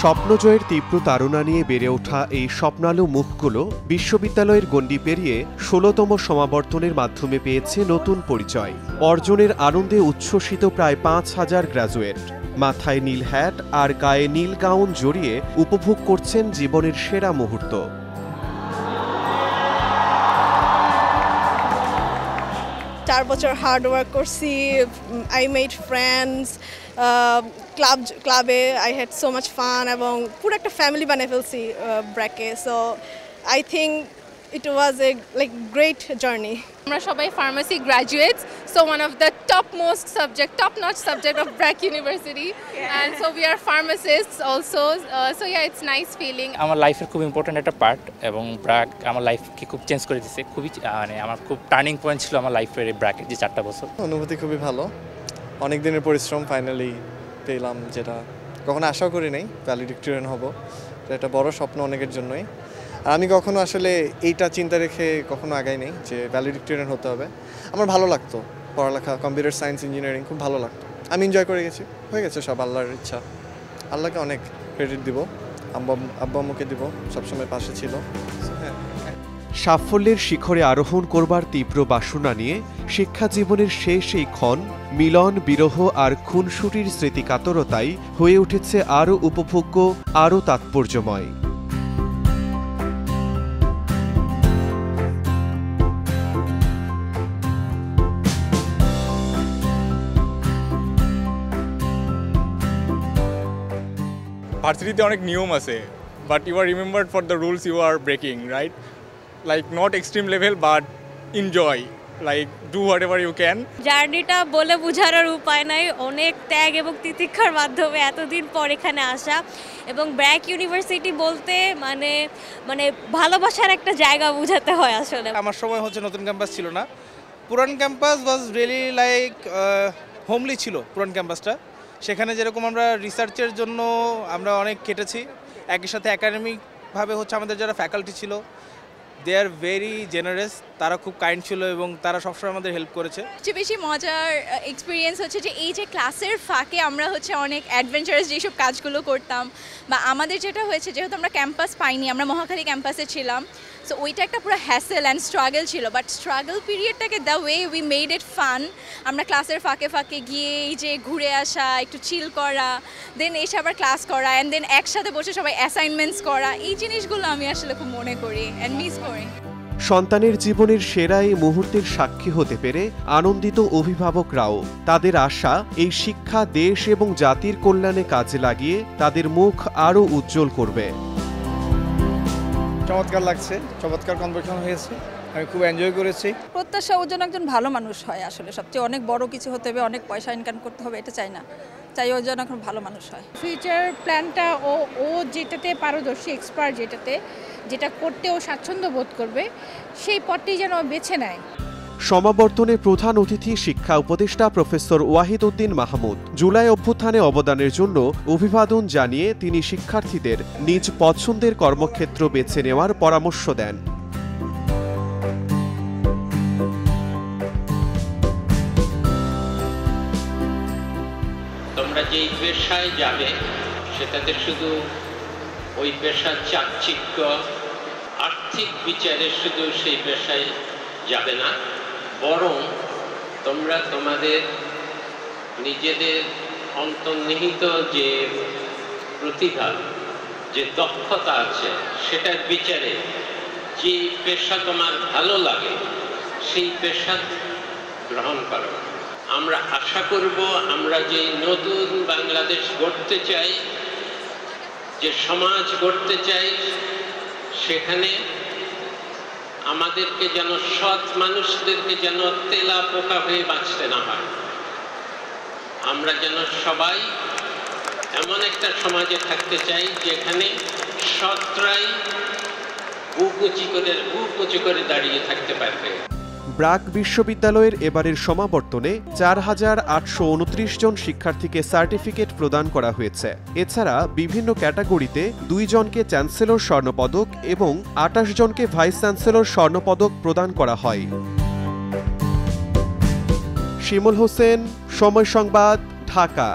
স্বপ্নজয়ের তীব্র তাড়না নিয়ে বেড়ে ওঠা এই স্বপ্নালু মুখগুলো বিশ্ববিদ্যালয়ের গণ্ডি পেরিয়ে ১৬তম সমাবর্তনের মাধ্যমে পেয়েছে নতুন পরিচয়। অর্জনের আনন্দে উচ্ছ্বসিত প্রায় ৫,০০০ গ্র্যাজুয়েট। মাথায় নীল হ্যাট আর গায়ে নীল গাউন জড়িয়ে উপভোগ করছেন জীবনের সেরা মুহূর্ত। ৪ বছর হার্ড ওয়ার্ক করছি, আই মেড ফ্রেন্ডস, ক্লাবে I had so much fun এবং পুরো একটা ফ্যামিলি বানিয়ে ফেলছি ব্র্যাকে। So I think it was a like great journey. আমরা সবাই pharmacy graduates, so one of the top notch subject of BRAC university, and so we are pharmacists also. So yeah, it's nice feeling. আমার লাইফের খুব important একটা part এবং ব্র্যাক আমার লাইফকে খুব change করে দিয়েছে। খুবই মানে আমার খুব টার্নিং পয়েন্ট ছিল আমার লাইফের এই ব্র্যাকের যে 4টা বছর। অনুভূতি খুবই ভালো, অনেক দিনের পরিশ্রম ফাইনালি পেলাম, যেটা কখনো আশাও করি নাই ভ্যালিডিক্টোরিয়ান হব। এটা বড় স্বপ্ন অনেকের জন্যই। আর আমি কখনো আসলে এইটা চিন্তা রেখে কখনো আগাই নেই যে ভ্যালিডিক্টোরিয়ান হতে হবে। আমার ভালো লাগতো পড়ালেখা, কম্পিউটার সায়েন্স, ইঞ্জিনিয়ারিং খুব ভালো লাগতো। আমি এনজয় করে গেছি, হয়ে গেছে সব আল্লাহর ইচ্ছা। আল্লাহকে অনেক ক্রেডিট দিব, আব্বা আম্মুকে দিব, সবসময় পাশে ছিল। সাফল্যের শিখরে আরোহণ করবার তীব্র বাসনা নিয়ে শিক্ষা জীবনের শেষ এই ক্ষণ মিলন, বিরহ আর খুনসুটির স্মৃতিকাতরতাই হয়ে উঠেছে আরও উপভোগ্য, আরও তাৎপর্যময়। ভার্সিটিতে অনেক নিয়ম আছে, but you are remembered for the rules you are breaking, right? Like not extreme level, but enjoy, like do whatever you can. জার্নিটা বলে বোঝানোর উপায় নাই, অনেক ত্যাগ এবং তিতিক্ষার মাধ্যমে এতদিন পর এখানে আসা। এবং ব্র্যাক ইউনিভার্সিটি বলতে মানে ভালোবাসার একটা জায়গা বোঝাতে হয় আসলে। আমার সময় হচ্ছে নতুন ক্যাম্পাস ছিল না, পুরান campus was really like homely ছিল পুরান ক্যাম্পাসটা। সেখানে যেরকম আমরা রিসার্চের জন্য আমরা অনেক কেটেছি, একই সাথে একাডেমিকভাবে হচ্ছে আমাদের যারা ফ্যাকাল্টি ছিল দে আর ভেরি জেনারেস, তারা খুব কাইন্ড ছিল এবং তারা সবসময় আমাদের হেল্প করেছে। সবচেয়ে বেশি মজার এক্সপিরিয়েন্স হচ্ছে যে এই যে ক্লাসের ফাঁকে আমরা হচ্ছে অনেক অ্যাডভেঞ্চারাস যেসব কাজগুলো করতাম, বা আমাদের যেটা হয়েছে যেহেতু আমরা ক্যাম্পাস পাইনি, আমরা মহাখালী ক্যাম্পাসে ছিলাম, সো ওইটা একটা পুরো হ্যাসেল অ্যান্ড স্ট্রাগল ছিল। বাট স্ট্রাগল পিরিয়ডটাকে the way we made it fun. আমরা ক্লাসের ফাঁকে ফাঁকে গিয়ে এই যে ঘুরে আসা, একটু চিল করা, দেন এসে আবার ক্লাস করা, অ্যান্ড দেন একসাথে বসে সবাই অ্যাসাইনমেন্টস করা, এই জিনিসগুলো আমি আসলে খুব মনে করি অ্যান্ড মিস করি। সন্তানের জীবনের সেরা এই মুহূর্তের সাক্ষী হতে পেরে আনন্দিত অভিভাবকরাও। তাদের আশা এই শিক্ষা দেশ এবং জাতির কল্যাণে কাজে লাগিয়ে তাদের মুখ আরও উজ্জ্বল করবে। চমৎকার লাগছে, চমৎকার কনভারসেশন হয়েছে, আমি খুব এনজয় করেছি। প্রত্যাশা ওর জন্য একজন ভালো মানুষ হয়, আসলে সবচেয়ে অনেক বড় কিছু হতে হবে, অনেক পয়সা ইনকাম করতে হবে এটা চাই না, চাই ওর জন্য এখন ভালো মানুষ হয়। ফিউচার প্ল্যানটা ও যেটাতে পারদর্শী, এক্সপার্ট, যেটা করতে ও স্বাচ্ছন্দ্য বোধ করবে সেই পথটি যেন বেছে নেয়। সমাবর্তনে প্রধান অতিথি শিক্ষা উপদেষ্টা প্রফেসর ওয়াহিদ উদ্দিন মাহমুদ। জুলাই অভ্যুত্থানে অবদানের জন্য অভিবাদন জানিয়ে তিনি শিক্ষার্থীদের নিজ পছন্দের কর্মক্ষেত্র বেছে নেওয়ার পরামর্শ দেন। তোমরা যেই পেশায় যাবে সেটাতে শুধু ওই পেশার চাকচিক্য, আর্থিক বিচারে শুধু সেই পেশায় যাবে না, বরং তোমরা তোমাদের নিজেদের অন্তর্নিহিত যে প্রতিভা, যে দক্ষতা আছে সেটার বিচারে যে পেশা তোমার ভালো লাগে সেই পেশা গ্রহণ করো। আমরা আশা করব আমরা যে নতুন বাংলাদেশ গড়তে চাই, যে সমাজ গড়তে চাই, সেখানে আমাদেরকে যেন সৎ মানুষদেরকে যেন তেলা পোকা হয়ে বাঁচতে না হয়। আমরা যেন সবাই এমন একটা সমাজে থাকতে চাই যেখানে সৎরাই বুক উঁচু করে দাঁড়িয়ে থাকতে পারবে। ব্র্যাক বিশ্ববিদ্যালয়ের এবারের সমাবর্তনে ৪,৮২৯ জন শিক্ষার্থীকে সার্টিফিকেট প্রদান করা হয়েছে। এছাড়া বিভিন্ন ক্যাটাগরিতে ২ জনকে চ্যান্সেলর স্বর্ণপদক এবং ২৮ জনকে ভাইস চ্যান্সেলর স্বর্ণপদক প্রদান করা হয়। শিমুল হোসেন, সময় সংবাদ, ঢাকা।